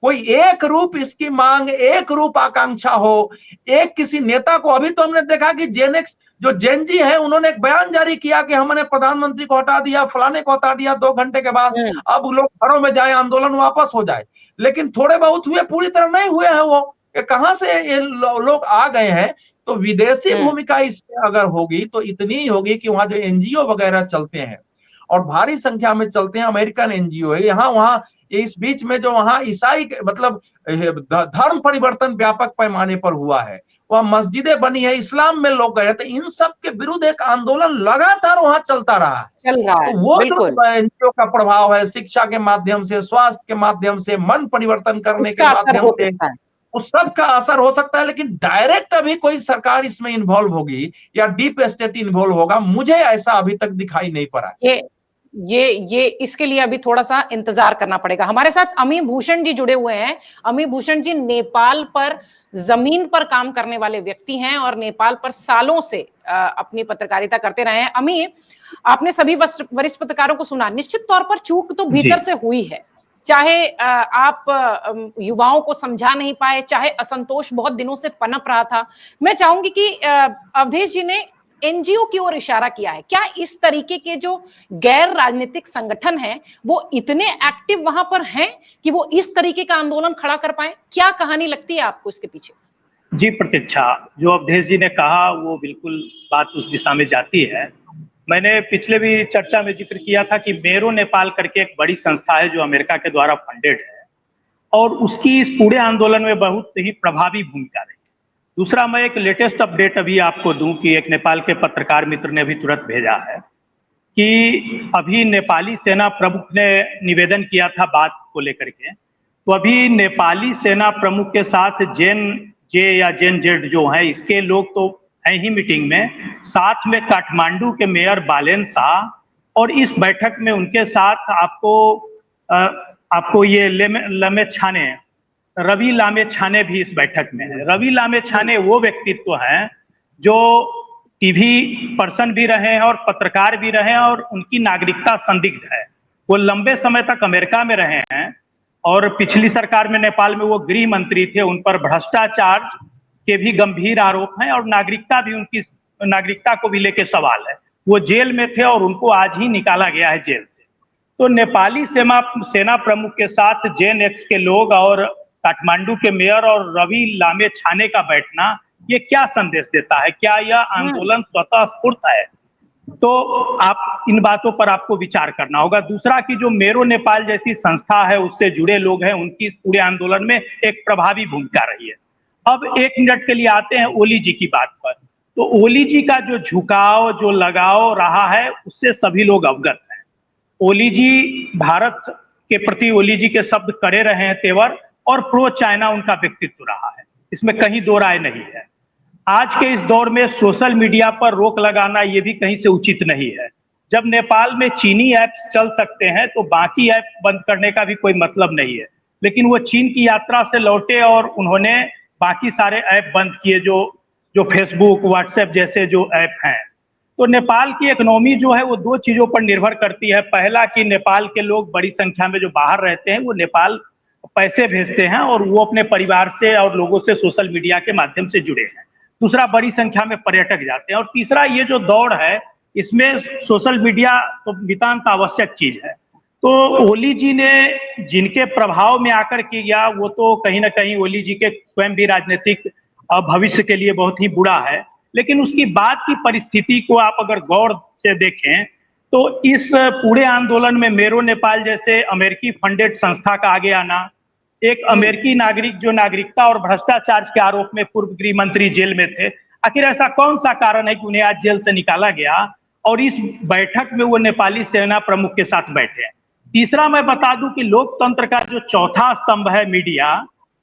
कोई एक रूप इसकी मांग, एक रूप आकांक्षा हो, एक किसी नेता को। अभी तो हमने देखा कि जेनेक्स जो जेनजी है उन्होंने एक बयान जारी किया कि हमने प्रधानमंत्री को हटा दिया, फलाने को हटा दिया, 2 घंटे के बाद अब लोग घरों में जाए, आंदोलन वापस हो जाए। लेकिन थोड़े बहुत हुए, पूरी तरह नहीं हुए हैं वो। कहां से ये लोग आ गए हैं? तो विदेशी भूमिका इसमें अगर होगी तो इतनी ही होगी कि वहां जो एनजीओ वगैरह चलते हैं और भारी संख्या में चलते हैं, अमेरिकन एनजीओ है यहाँ वहां, इस बीच में जो वहां ईसाई मतलब धर्म परिवर्तन व्यापक पैमाने पर हुआ है, वह मस्जिदें बनी है, इस्लाम में लोग गए, तो इन सब के विरुद्ध एक आंदोलन लगातार वहां चलता रहा है। चल रहा है, तो वो बिल्कुल जो एनजीओ का प्रभाव है, शिक्षा के माध्यम से, स्वास्थ्य के माध्यम से, मन परिवर्तन करने के उसका असर माध्यम हो से, सकता है। उस सब का असर हो सकता है। लेकिन डायरेक्ट अभी कोई सरकार इसमें इन्वॉल्व होगी या डीप स्टेट इन्वॉल्व होगा, मुझे ऐसा अभी तक दिखाई नहीं पड़ा। ये इसके लिए अभी थोड़ा सा इंतजार करना पड़ेगा। हमारे साथ अमी भूषण जी जुड़े हुए हैं। अमी भूषण जी नेपाल पर जमीन पर काम करने वाले व्यक्ति हैं और नेपाल पर सालों से अपनी पत्रकारिता करते रहे हैं। अमी, आपने सभी वरिष्ठ पत्रकारों को सुना, निश्चित तौर पर चूक तो भीतर से हुई है, चाहे आप युवाओं को समझा नहीं पाए, चाहे असंतोष बहुत दिनों से पनप रहा था। मैं चाहूंगी कि अवधेश जी ने एनजीओ की ओर इशारा किया है। क्या इस तरीके के जो गैर राजनीतिक संगठन हैं वो इतने एक्टिव वहां पर हैं कि वो इस तरीके का आंदोलन खड़ा कर पाए? क्या कहानी लगती है आपको इसके पीछे? जी प्रतीक्षा, जो अवधेश जी ने कहा वो बिल्कुल बात उस दिशा में जाती है। मैंने पिछले भी चर्चा में जिक्र किया था कि मेरो नेपाल करके एक बड़ी संस्था है जो अमेरिका के द्वारा फंडेड है और उसकी इस पूरे आंदोलन में बहुत ही प्रभावी भूमिका रही। दूसरा, मैं एक लेटेस्ट अपडेट अभी आपको दूं कि एक नेपाल के पत्रकार मित्र ने अभी तुरंत भेजा है कि अभी नेपाली सेना प्रमुख ने निवेदन किया था बात को लेकर के, तो अभी नेपाली सेना प्रमुख के साथ जेन जे या जेन जेड जो है इसके लोग तो हैं ही मीटिंग में, साथ में काठमांडू के मेयर बालेन शाह, और इस बैठक में उनके साथ आपको ये लामेछाने रवि लामेछाने भी इस बैठक में है। रवि लामेछाने वो व्यक्तित्व हैं जो टीवी पर्सन भी रहे हैं और पत्रकार भी रहे हैं और उनकी नागरिकता संदिग्ध है। वो लंबे समय तक अमेरिका में रहे हैं और पिछली सरकार में नेपाल में वो गृह मंत्री थे। उन पर भ्रष्टाचार के भी गंभीर आरोप हैं और नागरिकता भी, उनकी नागरिकता को भी लेके सवाल है। वो जेल में थे और उनको आज ही निकाला गया है जेल से। तो नेपाली सेना प्रमुख के साथ जेन एक्स के लोग और काठमांडू के मेयर और रवि लामेछाने का बैठना, ये क्या संदेश देता है? क्या यह आंदोलन स्वतः स्फूर्त है? तो आप इन बातों पर आपको विचार करना होगा। दूसरा कि जो मेरो नेपाल जैसी संस्था है उससे जुड़े लोग हैं, उनकी इस पूरे आंदोलन में एक प्रभावी भूमिका रही है। अब 1 मिनट के लिए आते हैं ओली जी की बात पर। तो ओली जी का जो झुकाव, जो लगाव रहा है उससे सभी लोग अवगत हैं। ओली जी, भारत के प्रति ओली जी के शब्द कड़े रहे हैं तेवर, और प्रो चाइना उनका व्यक्तित्व रहा है, इसमें कहीं दो राय नहीं है। आज के इस दौर में सोशल मीडिया पर रोक लगाना ये भी कहीं से उचित नहीं है। जब नेपाल में चीनी ऐप्स चल सकते हैं तो बाकी ऐप बंद करने का भी कोई मतलब नहीं है। लेकिन वो चीन की यात्रा से लौटे और उन्होंने बाकी सारे ऐप बंद किए, जो फेसबुक, व्हाट्सएप जैसे जो ऐप हैं। तो नेपाल की इकोनॉमी जो है वो 2 चीजों पर निर्भर करती है। पहला कि नेपाल के लोग बड़ी संख्या में जो बाहर रहते हैं वो नेपाल पैसे भेजते हैं और वो अपने परिवार से और लोगों से सोशल मीडिया के माध्यम से जुड़े हैं। दूसरा, बड़ी संख्या में पर्यटक जाते हैं। और तीसरा, ये जो दौड़ है इसमें सोशल मीडिया तो नितांत आवश्यक चीज है। तो ओली जी ने जिनके प्रभाव में आकर के गया, वो तो कहीं ना कहीं ओली जी के स्वयं भी राजनीतिक भविष्य के लिए बहुत ही बुरा है। लेकिन उसकी बाद की परिस्थिति को आप अगर गौर से देखें तो इस पूरे आंदोलन में मेरो नेपाल जैसे अमेरिकी फंडेड संस्था का आगे आना, एक अमेरिकी नागरिक जो नागरिकता और भ्रष्टाचार के आरोप में पूर्व गृह मंत्री जेल में थे, आखिर ऐसा कौन सा कारण है कि उन्हें आज जेल से निकाला गया और इस बैठक में वो नेपाली सेना प्रमुख के साथ बैठे हैं। तीसरा, मैं बता दूं कि लोकतंत्र का जो चौथा स्तंभ है मीडिया,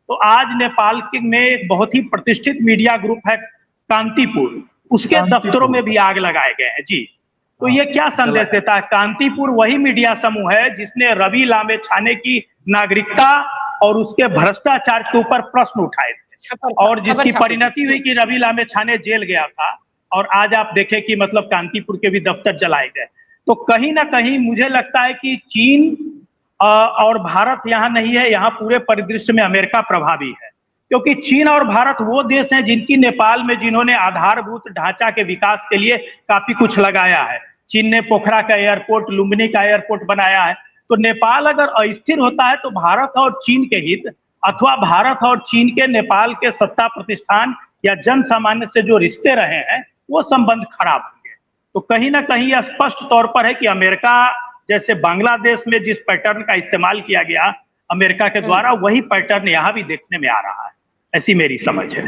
तो आज नेपाल में एक बहुत ही प्रतिष्ठित मीडिया ग्रुप है कांतिपुर, उसके दफ्तरों में भी आग लगाए गए हैं जी। तो ये क्या संदेश देता है? कांतिपुर वही मीडिया समूह है जिसने रवि लामेछाने की नागरिकता और उसके भ्रष्टाचार के ऊपर प्रश्न उठाए थे और जिसकी परिणति हुई कि रवि लामेछाने जेल गया था और आज आप देखें कि मतलब कांतिपुर के भी दफ्तर जलाए गए। तो कहीं ना कहीं मुझे लगता है कि चीन और भारत यहाँ नहीं है, यहाँ पूरे परिदृश्य में अमेरिका प्रभावी है, क्योंकि चीन और भारत वो देश हैं जिनकी नेपाल में जिन्होंने आधारभूत ढांचा के विकास के लिए काफी कुछ लगाया है। चीन ने पोखरा का एयरपोर्ट, लुम्बिनी का एयरपोर्ट बनाया है। तो नेपाल अगर अस्थिर होता है तो भारत और चीन के हित अथवा भारत और चीन के नेपाल के सत्ता प्रतिष्ठान या जन सामान्य से जो रिश्ते रहे हैं वो संबंध खराब होंगे। तो कहीं ना कहीं यह स्पष्ट तौर पर है कि अमेरिका जैसे बांग्लादेश में जिस पैटर्न का इस्तेमाल किया गया अमेरिका के द्वारा, वही पैटर्न यहाँ भी देखने में आ रहा है, ऐसी मेरी समझ है।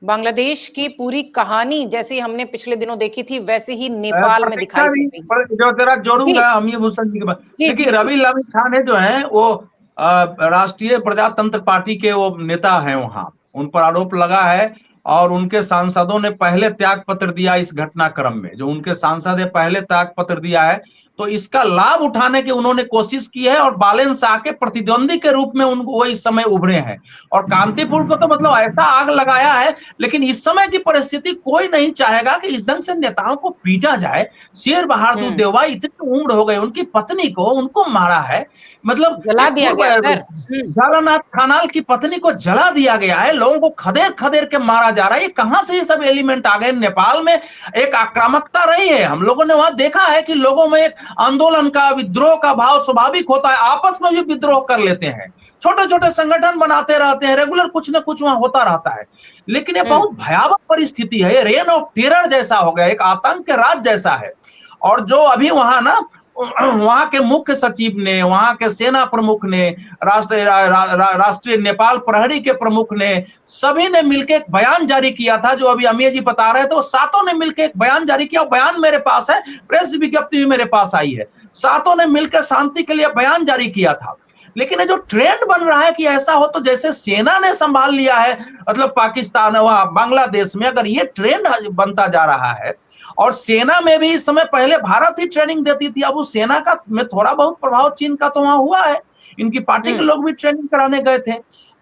बांग्लादेश की पूरी कहानी जैसी हमने पिछले दिनों देखी थी वैसे ही नेपाल में दिखाई दे रही है। जो जरा जोड़ूंगा अमीर भूषण जी के बात, देखिए रवि लामी छाने जो है वो राष्ट्रीय प्रजातंत्र पार्टी के वो नेता हैं, वहां उन पर आरोप लगा है और उनके सांसदों ने पहले त्याग पत्र दिया इस घटनाक्रम में। जो उनके सांसद है पहले त्याग पत्र दिया है, तो इसका लाभ उठाने की उन्होंने कोशिश की है और बालेन शाह के प्रतिद्वंदी के रूप में उनको वो इस समय उभरे हैं। और कांतिपुर को तो मतलब ऐसा आग लगाया है, लेकिन इस समय की परिस्थिति कोई नहीं चाहेगा कि इस ढंग से नेताओं को पीटा जाए। शेर बहादुर देवा इतनी उम्र हो गई, उनकी पत्नी को उनको मारा है, मतलब जला दिया गया। जालानाथ खानाल की पत्नी को जला दिया गया है, लोगों को खदेड़ खदेड़ के मारा जा रहा है। ये कहां से ये सब एलिमेंट आ गए? नेपाल में एक आक्रामकता रही है, हम लोगों ने वहां देखा है कि लोगों में एक आंदोलन का, विद्रोह का भाव स्वाभाविक होता है, आपस में भी विद्रोह कर लेते हैं, छोटे छोटे संगठन बनाते रहते हैं, रेगुलर कुछ ना कुछ वहां होता रहता है। लेकिन ये बहुत भयावह परिस्थिति है, रेन ऑफ टेरर जैसा हो गया, एक आतंक के राज जैसा है। और जो अभी वहां ना वहां के मुख्य सचिव ने, वहां के सेना प्रमुख ने, राष्ट्रीय नेपाल प्रहरी के प्रमुख ने, सभी ने मिलकर एक बयान जारी किया था, जो अभी अमीर जी बता रहे थे, तो सातों ने मिलकर एक बयान जारी किया। बयान मेरे पास है, प्रेस विज्ञप्ति भी मेरे पास आई है। सातों ने मिलकर शांति के लिए बयान जारी किया था। लेकिन ये जो ट्रेंड बन रहा है कि ऐसा हो तो जैसे सेना ने संभाल लिया है, मतलब पाकिस्तान वहां बांग्लादेश में, अगर ये ट्रेंड बनता जा रहा है, और सेना में भी इस समय पहले भारत ही ट्रेनिंग देती थी, अब उस सेना का में थोड़ा बहुत प्रभाव चीन का तो वहां हुआ है, इनकी पार्टी के लोग भी ट्रेनिंग कराने गए थे।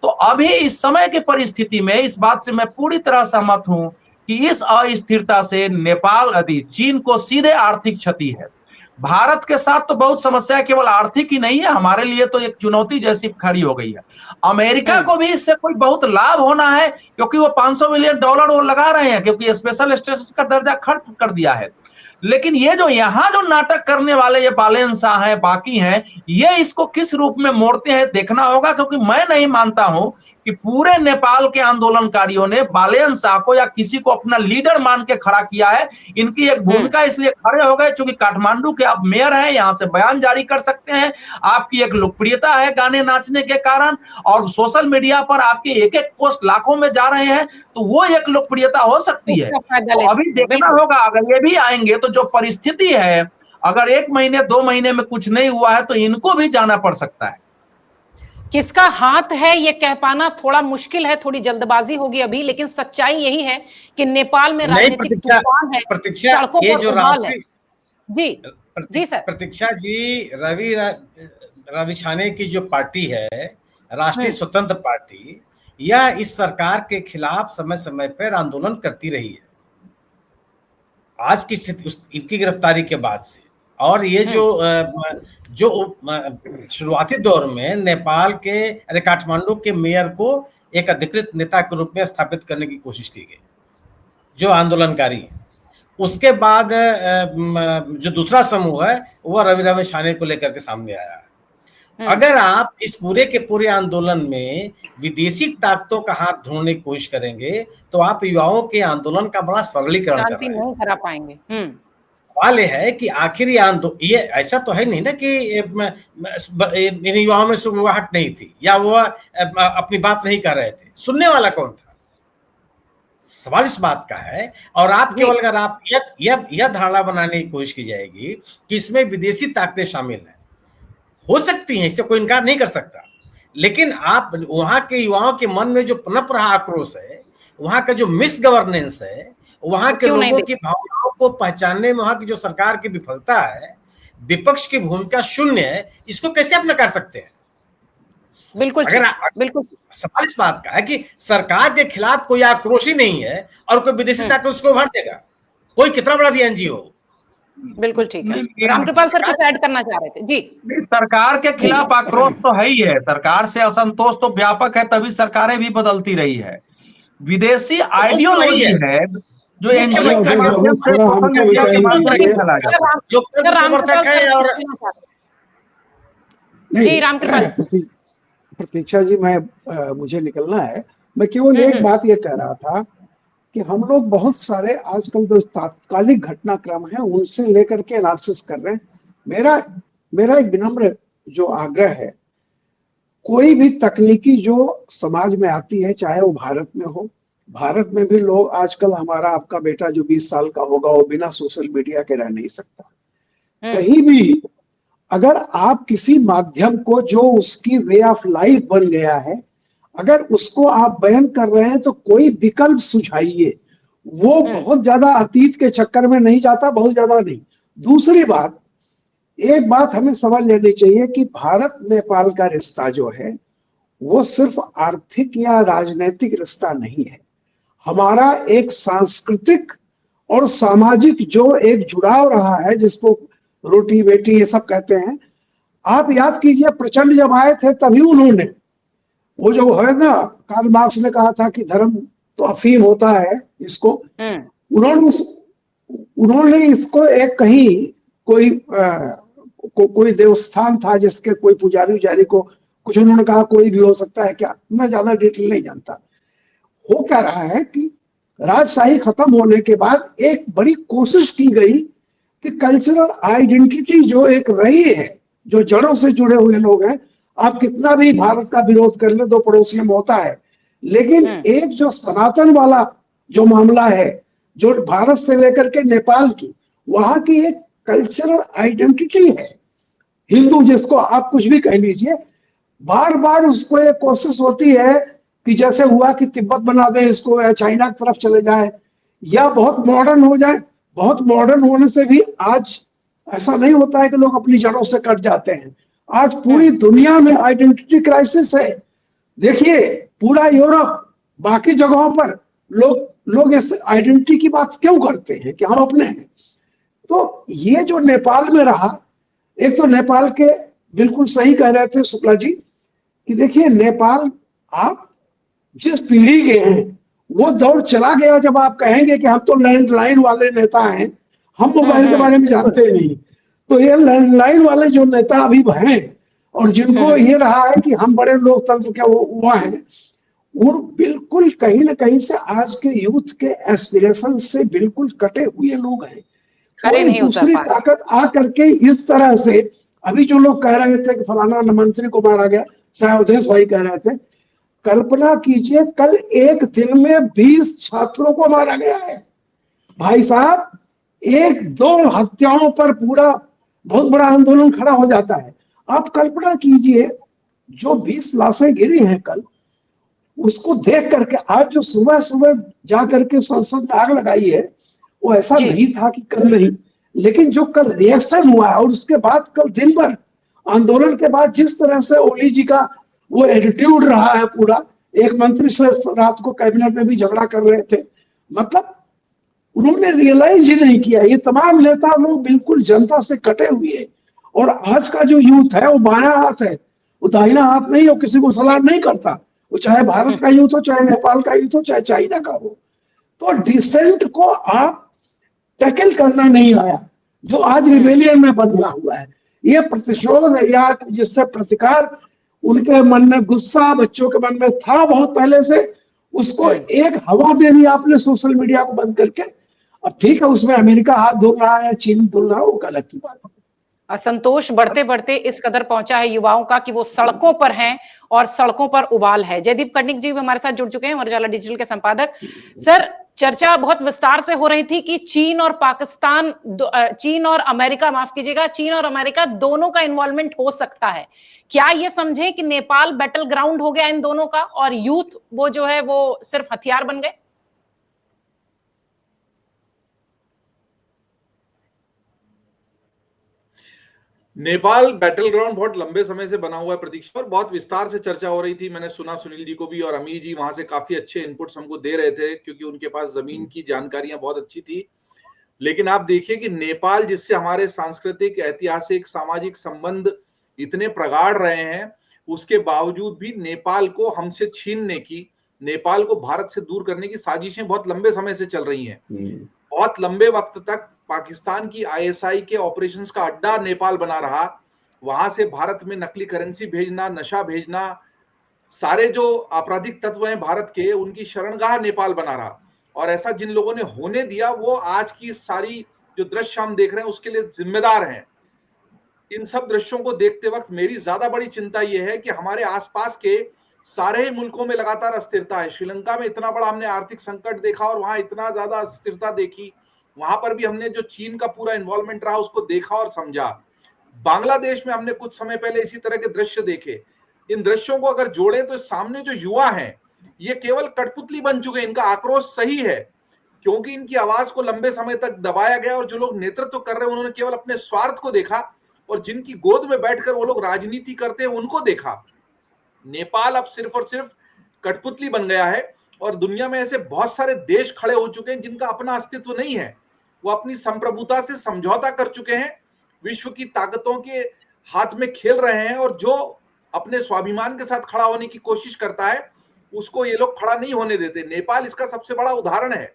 तो अभी इस समय की परिस्थिति में इस बात से मैं पूरी तरह सहमत हूं कि इस अस्थिरता से नेपाल यदि चीन को सीधे आर्थिक क्षति है। भारत के साथ तो बहुत समस्या केवल आर्थिक ही नहीं है, हमारे लिए तो एक चुनौती जैसी खड़ी हो गई है। अमेरिका को भी इससे कोई बहुत लाभ होना है, क्योंकि वो $500 मिलियन वो लगा रहे हैं, क्योंकि स्पेशल स्टेटस का दर्जा खर्च कर दिया है। लेकिन ये जो यहाँ जो नाटक करने वाले ये बालेन शाह हैं, बाकी हैं, ये इसको किस रूप में मोड़ते हैं देखना होगा। क्योंकि मैं नहीं मानता हूं कि पूरे नेपाल के आंदोलनकारियों ने बालेन शाह को या किसी को अपना लीडर मान के खड़ा किया है। इनकी एक भूमिका इसलिए खड़े हो गए क्योंकि काठमांडू के आप मेयर हैं, यहाँ से बयान जारी कर सकते हैं, आपकी एक लोकप्रियता है गाने नाचने के कारण, और सोशल मीडिया पर आपके एक एक पोस्ट लाखों में जा रहे हैं, तो वो एक लोकप्रियता हो सकती है। तो अभी देखना होगा, अगर ये भी आएंगे तो जो परिस्थिति है, अगर 1 महीने 2 महीने में कुछ नहीं हुआ है तो इनको भी जाना पड़ सकता है। किसका हाथ है ये कह पाना थोड़ा मुश्किल है, थोड़ी जल्दबाजी होगी अभी, लेकिन सच्चाई यही है कि नेपाल में राजनीतिक तूफान है, सड़कों पर उबाल है। जी सर। प्रतीक्षा जी, रवि छाने की जो पार्टी है, राष्ट्रीय स्वतंत्र पार्टी, यह इस सरकार के खिलाफ समय समय पर आंदोलन करती रही है। आज की स्थिति इनकी गिरफ्तारी के बाद से, और ये जो शुरुआती दौर में नेपाल के काठमांडू के मेयर को एक अधिकृत नेता के रूप में स्थापित करने की कोशिश की गई, जो आंदोलनकारी है। उसके बाद जो दूसरा समूह है वो रवि छाने को लेकर के सामने आया है। अगर आप इस पूरे के पूरे आंदोलन में विदेशी ताकतों का हाथ ढूंढने की कोशिश करेंगे तो आप युवाओं के आंदोलन का बड़ा सरलीकरण करा पाएंगे। सवाल यह है कि आखिर ये ऐसा तो है नहीं ना कि इन युवाओं में सुगवाहट नहीं थी या वो अपनी बात नहीं कर रहे थे, सुनने वाला कौन था? सवाल इस बात का है। और आप केवल अगर आप यह धारणा बनाने की कोशिश की जाएगी कि इसमें विदेशी ताकतें शामिल हैं, हो सकती हैं, इससे कोई इनकार नहीं कर सकता, लेकिन आप वहां के युवाओं के मन में जो पनप रहा आक्रोश है, वहां का जो मिस गवर्नेंस है, वहां के लोगों की भावनाओं को पहचानने में वहां की जो सरकार की विफलता है, विपक्ष की भूमिका शून्य है, इसको कैसे आप नकार सकते हैं? बिल्कुल बिल्कुल। सवाल इस बात का है कि सरकार के खिलाफ कोई आक्रोश ही नहीं है और कोई विदेशी ताकत उसको भर देगा, कोई कितना बड़ा भी एनजीओ। बिल्कुल ठीक है। नहीं, रामकृपाल सर कुछ ऐड करना चाह रहे थे जी। नहीं, सरकार के खिलाफ आक्रोश तो है ही है, सरकार से असंतोष तो व्यापक है, तभी सरकारें भी बदलती रही है। विदेशी आइडियोलॉजी है जो एनजीओ के माध्यम से थोड़ा सोशल हमको मीडिया के बताइए। माध्यम से फैलाया जाता है। लोकतंत्र समर्थक है और जी रामकृपाल प्रतीक्षा जी, मुझे निकलना है। मैं केवल एक बात ये कह रहा था कि हम लोग बहुत सारे आजकल जो तात्कालिक घटनाक्रम है उनसे लेकर के एनालिसिस कर रहे हैं। मेरा एक विनम्र जो आग्रह है, कोई भी तकनीकी जो समाज में आती है, चाहे वो भारत में हो, भारत में भी लोग आजकल, हमारा आपका बेटा जो 20 साल का होगा वो बिना सोशल मीडिया के रह नहीं सकता। कहीं भी अगर आप किसी माध्यम को जो उसकी वे ऑफ लाइफ बन गया है, अगर उसको आप बैन कर रहे हैं तो कोई विकल्प सुझाइए। वो बहुत ज्यादा अतीत के चक्कर में नहीं जाता, बहुत ज्यादा नहीं। दूसरी बात, एक बात हमें समझ लेनी चाहिए कि भारत नेपाल का रिश्ता जो है वो सिर्फ आर्थिक या राजनीतिक रिश्ता नहीं है। हमारा एक सांस्कृतिक और सामाजिक जो एक जुड़ाव रहा है, जिसको रोटी बेटी ये सब कहते हैं। आप याद कीजिए, प्रचंड जब आए थे तभी उन्होंने वो जो है ना, कार्ल मार्क्स ने कहा था कि धर्म तो अफीम होता है, इसको उन्होंने इसको एक कहीं कोई देवस्थान था जिसके कोई पुजारी उजारी को कुछ उन्होंने कहा कोई भी हो सकता है क्या, मैं ज्यादा डिटेल नहीं जानता। हो क्या रहा है कि राजशाही खत्म होने के बाद एक बड़ी कोशिश की गई कि कल्चरल आइडेंटिटी जो एक रही है, जो जड़ों से जुड़े हुए लोग हैं, आप कितना भी भारत का विरोध कर ले, दो पड़ोसियों में होता है, लेकिन एक जो सनातन वाला जो मामला है, जो भारत से लेकर के नेपाल की, वहां की एक कल्चरल आइडेंटिटी है, हिंदू जिसको आप कुछ भी कह लीजिए। बार बार उसको एक कोशिश होती है कि जैसे हुआ कि तिब्बत बना दे इसको, या चाइना की तरफ चले जाए, या बहुत मॉडर्न हो जाए। बहुत मॉडर्न होने से भी आज ऐसा नहीं होता है कि लोग अपनी जड़ों से कट जाते हैं। आज पूरी दुनिया में आइडेंटिटी क्राइसिस है। देखिए पूरा यूरोप, बाकी जगहों पर लोग इस आइडेंटिटी की बात क्यों करते हैं कि हम अपने हैं। तो ये जो नेपाल में रहा, एक तो नेपाल के बिल्कुल सही कह रहे थे शुक्ला जी कि देखिए नेपाल, आप जिस पीढ़ी के हैं वो दौर चला गया जब आप कहेंगे कि हम तो लैंडलाइन वाले नेता हैं, हम मोबाइल के बारे में जानते नहीं। तो ये लैंडलाइन वाले जो नेता अभी हैं और जिनको ये रहा है कि हम बड़े लोकतंत्र के वो हैं, वो बिल्कुल कहीं ना कहीं से आज के यूथ के एस्पिरेशन से बिल्कुल कटे हुए लोग हैं। कोई दूसरी ताकत आ करके इस तरह से, अभी जो लोग कह रहे थे कि फलाना मंत्री को मारा गया, शायद अवधेश भाई कह रहे थे, कल्पना कीजिए कल एक दिन में 20 छात्रों को मारा गया है। भाई साहब, एक दो हत्याओं पर पूरा बहुत बड़ा आंदोलन खड़ा हो जाता है। आप कल्पना कीजिए जो 20 लाशें गिरी हैं कल, उसको देख करके आज जो सुबह सुबह जा करके संसद में आग लगाई है, वो ऐसा नहीं था कि कल नहीं, लेकिन जो कल रिएक्शन हुआ है और उसके बाद कल दिन भर आंदोलन के बाद जिस तरह से ओली जी का वो एटीट्यूड रहा है पूरा, एक मंत्री से रात को कैबिनेट में भी झगड़ा कर रहे थे, मतलब उन्होंने रियलाइज ही नहीं किया। ये तमाम नेता लोग बिल्कुल जनता से कटे हुए हैं। और आज का जो यूथ है वो बायां हाथ है, वो दाहिना हाथ नहीं, वो किसी को सलाम नहीं करता, वो चाहे भारत का यूथ हो, चाहे नेपाल का यूथ हो, चाहे चाइना का हो। तो डिसेंट को आप टैकल करना नहीं आया, जो आज रिबेलियन में बदला हुआ है। ये प्रतिशोध या जिससे प्रतिकार उनके मन में, गुस्सा बच्चों के मन में था बहुत पहले से, उसको एक हवा दे दी आपने सोशल मीडिया को बंद करके। अब ठीक है, उसमें अमेरिका हाथ धुल रहा है, चीन धुल रहा है, वो अलग की बात है। असंतोष बढ़ते बढ़ते इस कदर पहुंचा है युवाओं का कि वो सड़कों पर हैं और सड़कों पर उबाल है। जयदीप कर्णिक जी भी हमारे साथ जुड़ चुके हैं, अमर उजाला डिजिटल के संपादक। सर, चर्चा बहुत विस्तार से हो रही थी कि चीन और अमेरिका, माफ कीजिएगा, चीन और अमेरिका दोनों का इन्वॉल्वमेंट हो सकता है। क्या ये समझे कि नेपाल बैटल ग्राउंड हो गया इन दोनों का और यूथ वो जो है वो सिर्फ हथियार बन गए? नेपाल बैटल ग्राउंड बहुत लंबे समय से बना हुआ है प्रतीक्षा, और बहुत विस्तार से चर्चा हो रही थी। मैंने सुना सुनील जी को भी, और अमीर जी वहां से काफी अच्छे इनपुट्स हमको दे रहे थे क्योंकि उनके पास जमीन की जानकारियां बहुत अच्छी थी। लेकिन आप देखिए कि नेपाल, जिससे हमारे सांस्कृतिक, ऐतिहासिक, सामाजिक संबंध इतने प्रगाढ़ रहे हैं, उसके बावजूद भी नेपाल को हमसे छीनने की, नेपाल को भारत से दूर करने की साजिशें बहुत लंबे समय से चल रही हैं। बहुत लंबे वक्त तक पाकिस्तान की आईएसआई के ऑपरेशंस का अड्डा नेपाल बना रहा। वहां से भारत में नकली करेंसी भेजना, नशा भेजना, सारे जो आपराधिक तत्व हैं भारत के, उनकी शरणगाह नेपाल बना रहा। और ऐसा जिन लोगों ने होने दिया, वो आज की सारी जो दृश्य हम देख रहे हैं उसके लिए जिम्मेदार हैं। इन सब दृश्यों को देखते वक्त मेरी ज्यादा बड़ी चिंता यह है कि हमारे आसपास के सारे ही मुल्कों में लगातार अस्थिरता है। श्रीलंका में इतना बड़ा हमने आर्थिक संकट देखा और वहां इतना ज्यादा अस्थिरता देखी। वहां पर भी हमने जो चीन का पूरा इन्वॉल्वमेंट रहा उसको देखा और समझा। बांग्लादेश में हमने कुछ समय पहले इसी तरह के दृश्य देखे। इन दृश्यों को अगर जोड़ें तो सामने जो युवा हैं, ये केवल कठपुतली बन चुके हैं। इनका आक्रोश सही है क्योंकि इनकी आवाज को लंबे समय तक दबाया गया और जो लोग नेतृत्व कर रहे हैं उन्होंने केवल अपने स्वार्थ को देखा और जिनकी गोद में बैठकर वो लोग राजनीति करते हैं उनको देखा। नेपाल अब सिर्फ और सिर्फ कठपुतली बन गया है और दुनिया में ऐसे बहुत सारे देश खड़े हो चुके हैं जिनका अपना अस्तित्व नहीं है। वो अपनी संप्रभुता से समझौता कर चुके हैं, विश्व की ताकतों के हाथ में खेल रहे हैं और जो अपने स्वाभिमान के साथ खड़ा होने की कोशिश करता है उसको ये लोग खड़ा नहीं होने देते। नेपाल इसका सबसे बड़ा उदाहरण है।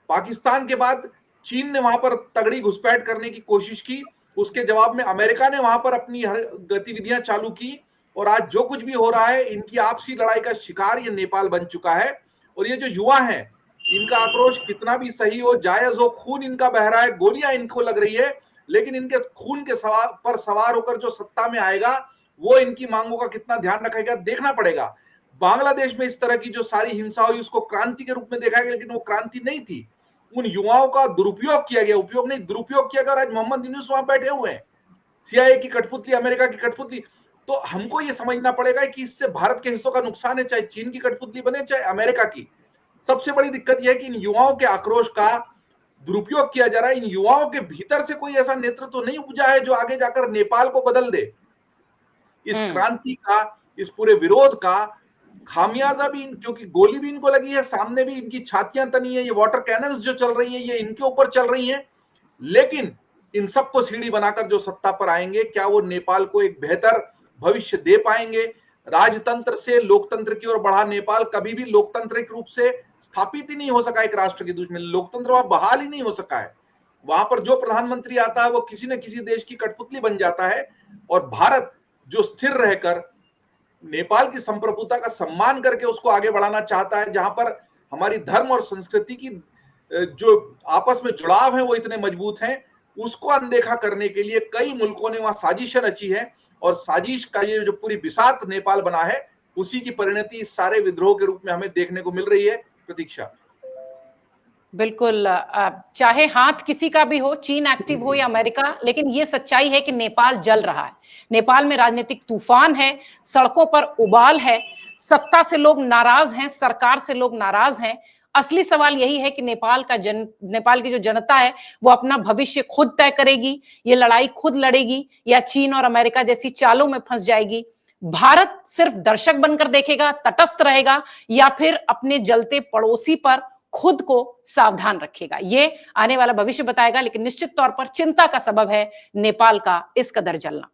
पाकिस्तान के बाद चीन ने वहां पर तगड़ी घुसपैठ करने की कोशिश की, उसके जवाब में अमेरिका ने वहां पर अपनी हर गतिविधियां चालू की और आज जो कुछ भी हो रहा है इनकी आपसी लड़ाई का शिकार ये नेपाल बन चुका है। और ये जो युवा हैं, इनका आक्रोश कितना भी सही हो, जायज हो, खून इनका बह रहा है, गोलियां इनको लग रही है, लेकिन इनके खून के पर सवार होकर जो सत्ता में आएगा वो इनकी मांगों का कितना ध्यान रखेगा देखना पड़ेगा। बांग्लादेश में इस तरह की जो सारी हिंसा हुई उसको क्रांति के रूप में देखा गया, लेकिन वो क्रांति नहीं थी। उन युवाओं का दुरुपयोग किया गया, उपयोग नहीं दुरुपयोग किया गया और आज मोहम्मद यूनुस वहां बैठे हुए हैं, सीआईए की कठपुतली, अमेरिका की कठपुतली। तो हमको ये समझना पड़ेगा कि इससे भारत के हिस्सों का नुकसान है, चाहे चीन की कठपुतली बने चाहे अमेरिका की। सबसे बड़ी दिक्कत यह है कि इन युवाओं के आक्रोश का दुरुपयोग किया जा रहा है। इन युवाओं के भीतर से कोई ऐसा नेतृत्व नहीं उपजा है जो आगे जाकर नेपाल को बदल दे। इस क्रांति का, इस पूरे विरोध का खामियाजा भी, क्योंकि गोली भी इनको लगी है, सामने भी इनकी छातियां तनी है, ये वाटर कैनन्स जो चल रही हैं ये इनके ऊपर चल रही हैं। लेकिन इन सबको सीढ़ी बनाकर जो सत्ता पर आएंगे, क्या वो नेपाल को एक बेहतर भविष्य दे पाएंगे? राजतंत्र से लोकतंत्र की ओर बढ़ा नेपाल कभी भी लोकतांत्रिक रूप से स्थापित ही नहीं हो सका। एक राष्ट्र की दुश्मनी, लोकतंत्र वहां बहाल ही नहीं हो सका है। वहां पर जो प्रधानमंत्री आता है वो किसी न किसी देश की कठपुतली बन जाता है। और भारत जो स्थिर रहकर नेपाल की संप्रभुता का सम्मान करके उसको आगे बढ़ाना चाहता है, जहां पर हमारी धर्म और संस्कृति की जो आपस में जुड़ाव है वो इतने मजबूत हैं, उसको अनदेखा करने के लिए कई मुल्कों ने वहां साजिशें रची है। और साजिश का ये जो पूरी बिसात नेपाल बना है, उसी की परिणति इस सारे विद्रोह के रूप में हमें देखने को मिल रही है। प्रतीक्षा, बिल्कुल, चाहे हाथ किसी का भी हो, चीन एक्टिव हो या अमेरिका, लेकिन ये सच्चाई है कि नेपाल जल रहा है। नेपाल में राजनीतिक तूफान है, सड़कों पर उबाल है, सत्ता से लोग नाराज हैं, सरकार से लोग नाराज हैं। असली सवाल यही है कि नेपाल की जो जनता है वो अपना भविष्य खुद तय करेगी, ये लड़ाई खुद लड़ेगी, या चीन और अमेरिका जैसी चालों में फंस जाएगी। भारत सिर्फ दर्शक बनकर देखेगा, तटस्थ रहेगा, या फिर अपने जलते पड़ोसी पर खुद को सावधान रखेगा, ये आने वाला भविष्य बताएगा। लेकिन निश्चित तौर पर चिंता का सबब है नेपाल का इस कदर जलना।